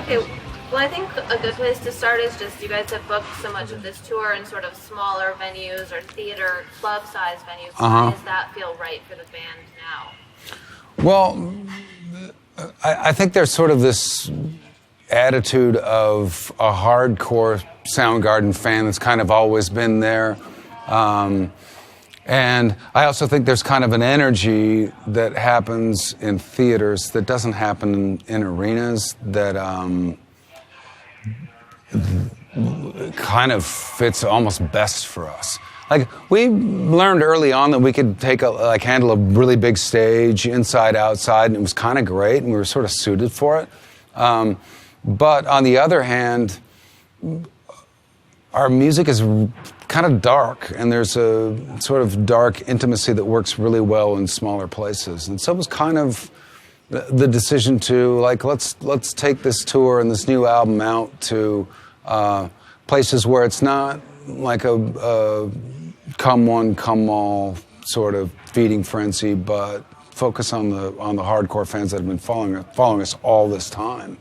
Okay, well, I think a good place to start is just you guys have booked so much of this tour in sort of smaller venues or theater, club-sized venues. Why does that feel right for the band now? Well, I think there's sort of this attitude of a hardcore Soundgarden fan that's kind of always been there. And I also think there's kind of an energy that happens in theaters that doesn't happen in arenas that kind of fits almost best for us. Like, we learned early on that we could handle a really big stage, inside, outside, and it was kind of great, and we were sort of suited for it. But on the other hand, our music is kind of dark, and there's a sort of dark intimacy that works really well in smaller places. And so it was kind of the decision to, like, let's take this tour and this new album out to places where it's not like a come one, come all sort of feeding frenzy, but focus on the hardcore fans that have been following us all this time.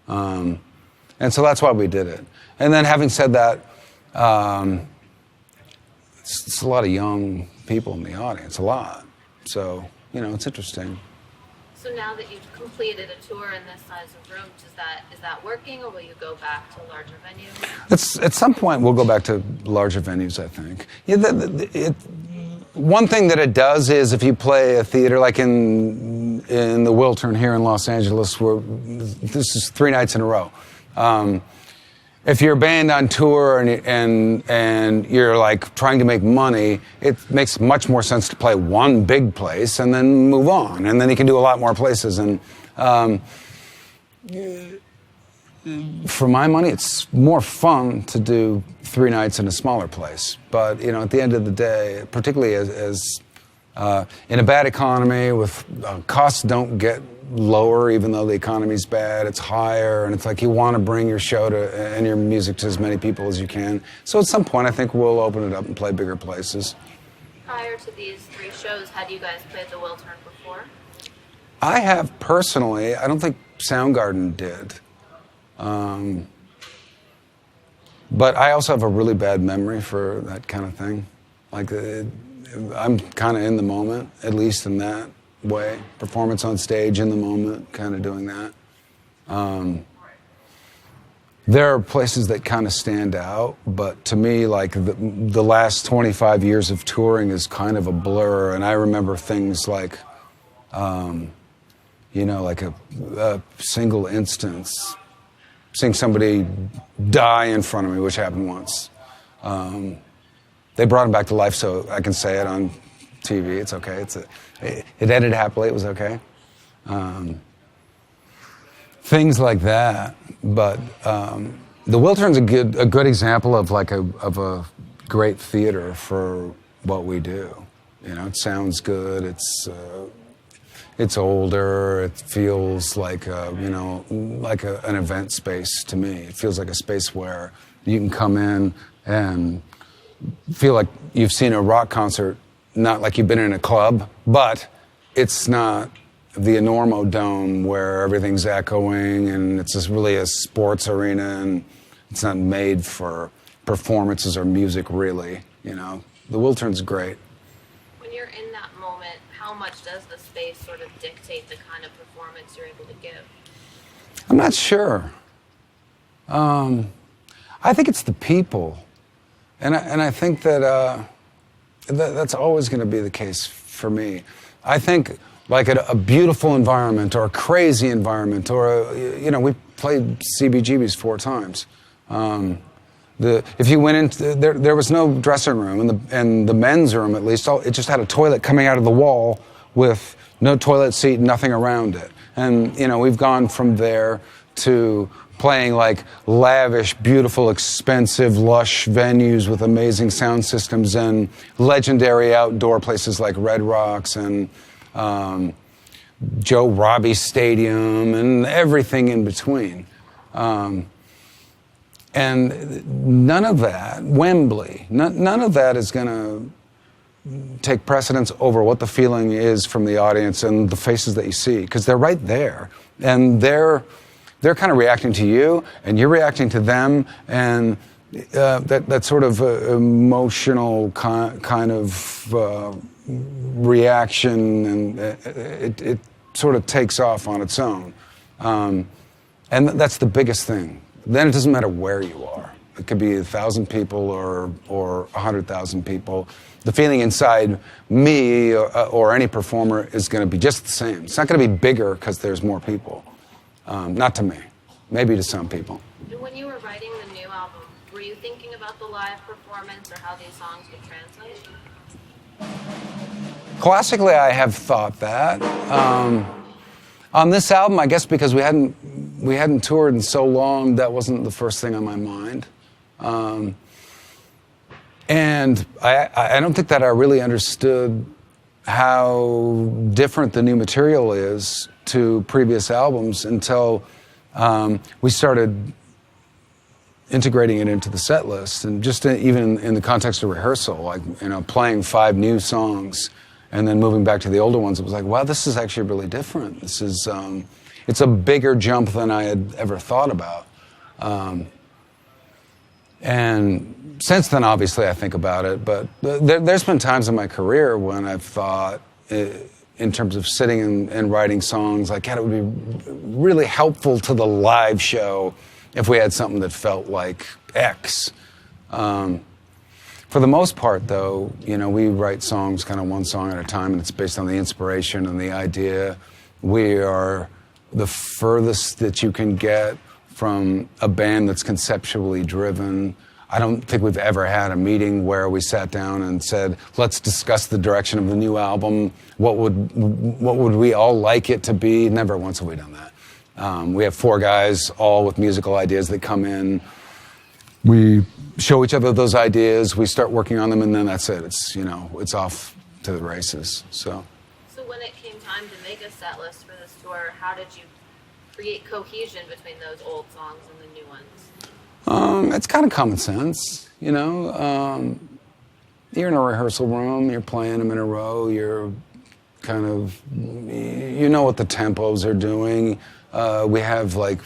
And so that's why we did it. And then having said that, it's a lot of young people in the audience, a lot. So, it's interesting. So now that you've completed a tour in this size of room, is that working, or will you go back to larger venues? At some point, we'll go back to larger venues, I think. Yeah, one thing that it does is if you play a theater like in the Wiltern here in Los Angeles, where this is 3 nights in a row. If you're a band on tour and you're like trying to make money, it makes much more sense to play one big place and then move on, and then you can do a lot more places. And for my money, it's more fun to do 3 nights in a smaller place. But at the end of the day, particularly as in a bad economy with costs don't get lower, even though the economy's bad, it's higher, and it's like you want to bring your show and your music to as many people as you can. So at some point, I think we'll open it up and play bigger places. Prior to these 3 shows, had you guys played the Wiltern before? I have personally. I don't think Soundgarden did. But I also have a really bad memory for that kind of thing. Like, I'm kind of in the moment, at least in that way. Performance on stage, in the moment, kind of doing that. There are places that kind of stand out, but to me, like, the last 25 years of touring is kind of a blur, and I remember things like, like a single instance, seeing somebody die in front of me, which happened once. They brought him back to life, so I can say it on TV. It's okay. It ended happily. It was okay. Things like that. But the Wiltern's a good example of a great theater for what we do. It sounds good. It's older. It feels like an event space to me. It feels like a space where you can come in and feel like you've seen a rock concert, not like you've been in a club, but it's not the Enormo Dome where everything's echoing and it's just really a sports arena and it's not made for performances or music, really. The Wiltern's great. When you're in that moment, how much does the space sort of dictate the kind of performance you're able to give? I'm not sure. I think it's the people. And I think that that's always going to be the case for me. I think like a beautiful environment or a crazy environment or, we played CBGB's 4 times. If you went into, there was no dressing room, and the men's room at least, it just had a toilet coming out of the wall with no toilet seat, nothing around it. And, we've gone from there to playing like lavish, beautiful, expensive, lush venues with amazing sound systems and legendary outdoor places like Red Rocks and Joe Robbie Stadium and everything in between. And none of that, Wembley, none of that is going to take precedence over what the feeling is from the audience and the faces that you see, because they're right there. And they're they're kind of reacting to you, and you're reacting to them, and that sort of emotional kind of reaction, and it sort of takes off on its own. And that's the biggest thing. Then it doesn't matter where you are. It could be 1,000 people or 100,000 people. The feeling inside me or any performer is going to be just the same. It's not going to be bigger because there's more people. Not to me. Maybe to some people. When you were writing the new album, were you thinking about the live performance or how these songs would translate? Classically, I have thought that. On this album, I guess because we hadn't toured in so long, that wasn't the first thing on my mind. And I don't think that I really understood how different the new material is to previous albums until we started integrating it into the set list. And just even in the context of rehearsal, like, playing 5 new songs and then moving back to the older ones, it was like, wow, this is actually really different. This is, it's a bigger jump than I had ever thought about. And since then, obviously, I think about it, but there's been times in my career when I've thought, in terms of sitting and writing songs, like, God, it would be really helpful to the live show if we had something that felt like X. For the most part, though, we write songs kind of one song at a time, and it's based on the inspiration and the idea. We are the furthest that you can get from a band that's conceptually driven. I don't think we've ever had a meeting where we sat down and said, let's discuss the direction of the new album. What would we all like it to be? Never once have we done that. We have 4 guys, all with musical ideas that come in. We show each other those ideas, we start working on them, and then that's it. It's off to the races. So when it came time to make a set list for this tour, how did you create cohesion between those old songs and the new ones? It's kind of common sense, You're in a rehearsal room, you're playing them in a row, you're kind of, what the tempos are doing. We have like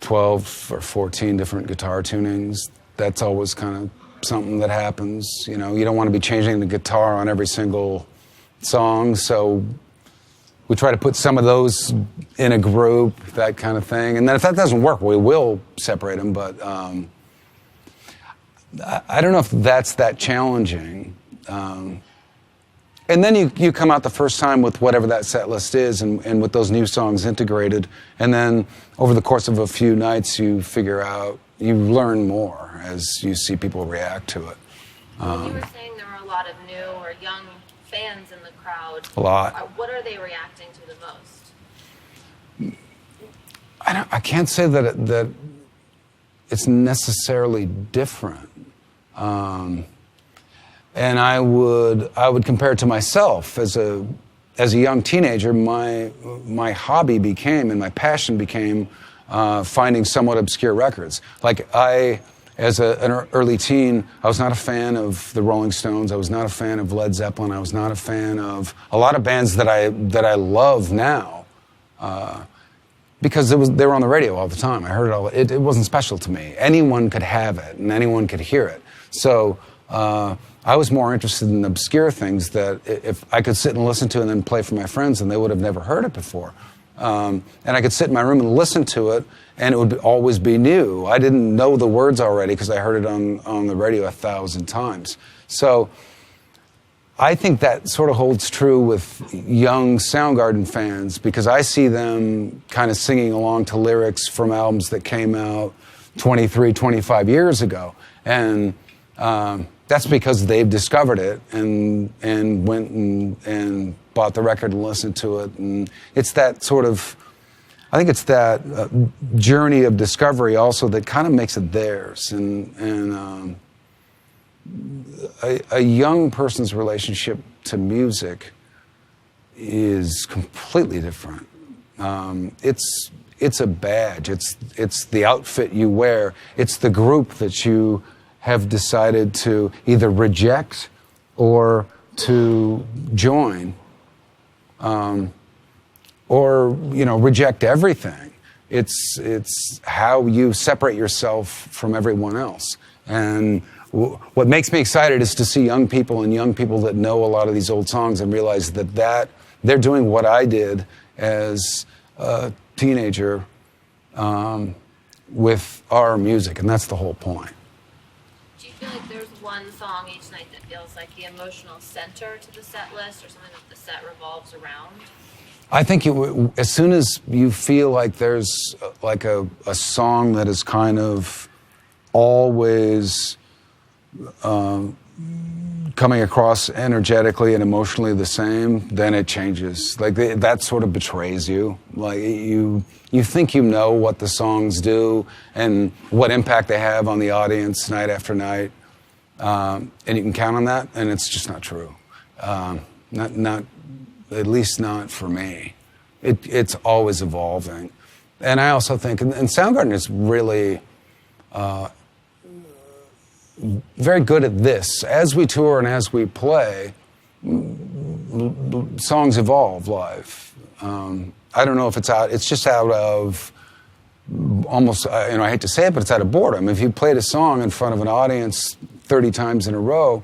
12 or 14 different guitar tunings. That's always kind of something that happens. You don't want to be changing the guitar on every single song, so we try to put some of those in a group, that kind of thing. And then if that doesn't work, we will separate them, but I don't know if that's that challenging. And then you come out the first time with whatever that set list is and with those new songs integrated. And then over the course of a few nights, you learn more as you see people react to it. You were saying there were a lot of new or young fans in the crowd. A lot. What are they reacting to the most? I can't say that it's necessarily different. And I would compare it to myself as a young teenager. My hobby became, and my passion became, finding somewhat obscure records. Like as an early teen, I was not a fan of the Rolling Stones. I was not a fan of Led Zeppelin. I was not a fan of a lot of bands that I love now, because they were on the radio all the time. I heard it all. It wasn't special to me. Anyone could have it, and anyone could hear it. So I was more interested in obscure things that if I could sit and listen to and then play for my friends, and they would have never heard it before. And I could sit in my room and listen to it, and it would always be new. I didn't know the words already because I heard it on the radio 1,000 times. So I think that sort of holds true with young Soundgarden fans, because I see them kind of singing along to lyrics from albums that came out 23, 25 years ago. And that's because they've discovered it and went and bought the record and listened to it. And it's that sort of, I think it's that journey of discovery also that kind of makes it theirs. And a young person's relationship to music is completely different. It's a badge. It's the outfit you wear. It's the group that you have decided to either reject or to join. or reject everything. It's how you separate yourself from everyone else. And what makes me excited is to see young people that know a lot of these old songs and realize that they're doing what I did as a teenager with our music, and that's the whole point. Do you feel like there's one song each night that feels like the emotional center to the set list, or something that the set revolves around? I think as soon as you feel like there's like a song that is kind of always coming across energetically and emotionally the same, then it changes. Like that sort of betrays you. Like you think you know what the songs do and what impact they have on the audience night after night, and you can count on that, and it's just not true. Not at least not for me. It's always evolving, and I also think, and Soundgarden is really very good at this. As we tour and as we play, songs evolve live. I don't know if it's just out of almost, I hate to say it, but it's out of boredom. If you played a song in front of an audience 30 times in a row,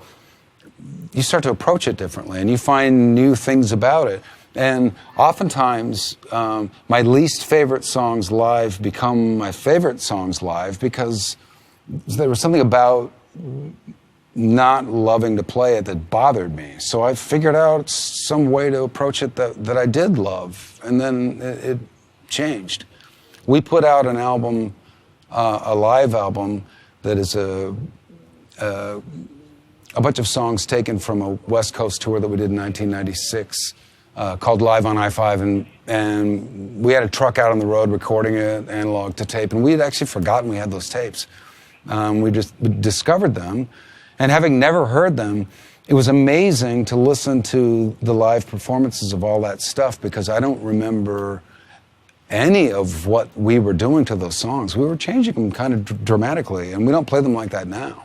you start to approach it differently and you find new things about it. And oftentimes, my least favorite songs live become my favorite songs live because there was something about not loving to play it that bothered me. So I figured out some way to approach it that I did love, and then it changed. We put out an album, a live album, that is a bunch of songs taken from a West Coast tour that we did in 1996 called Live on I-5, and we had a truck out on the road recording it, analog to tape, and we had actually forgotten we had those tapes. We just discovered them, and having never heard them, it was amazing to listen to the live performances of all that stuff because I don't remember any of what we were doing to those songs. We were changing them kind of dramatically, and we don't play them like that now.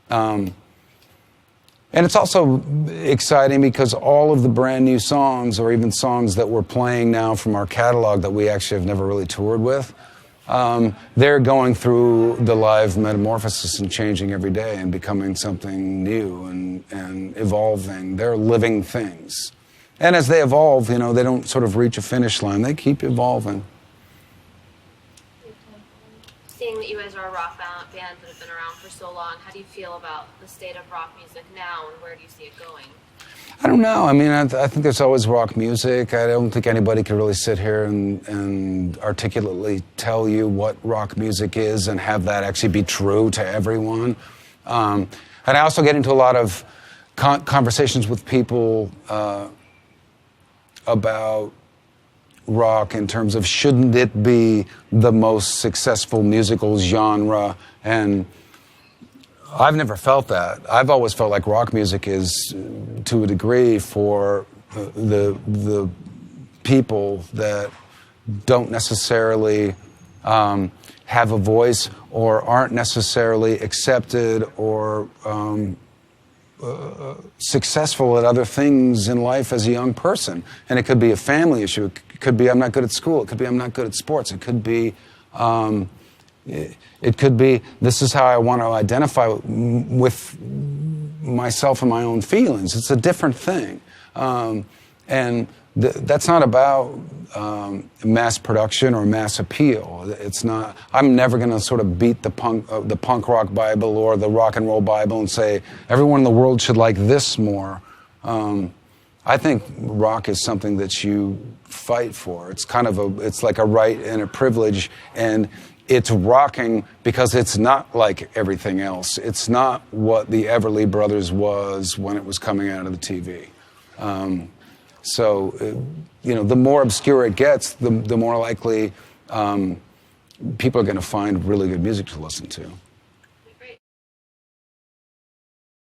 And it's also exciting because all of the brand new songs, or even songs that we're playing now from our catalog that we actually have never really toured with, they're going through the live metamorphosis and changing every day and becoming something new and evolving. They're living things. And as they evolve, they don't sort of reach a finish line. They keep evolving. Seeing that you guys are a rock band that have been around for so long, how do you feel about the state of rock music now, and where do you see it going? I don't know. I mean, I think there's always rock music. I don't think anybody can really sit here and articulately tell you what rock music is and have that actually be true to everyone. And I also get into a lot of conversations with people about rock in terms of shouldn't it be the most successful musical genre, and I've never felt that. I've always felt like rock music is, to a degree, for the people that don't necessarily have a voice or aren't necessarily accepted or successful at other things in life as a young person. And it could be a family issue. It could be I'm not good at school. It could be I'm not good at sports. It could be this is how I want to identify with myself and my own feelings. It's a different thing. And that's not about mass production or mass appeal. It's not. I'm never going to sort of beat the punk rock Bible or the rock and roll Bible and say everyone in the world should like this more. I think rock is something that you fight for. It's kind of it's like a right and a privilege, and it's rocking because it's not like everything else. It's not what the Everly Brothers was when it was coming out of the TV. So, the more obscure it gets, the more likely people are going to find really good music to listen to.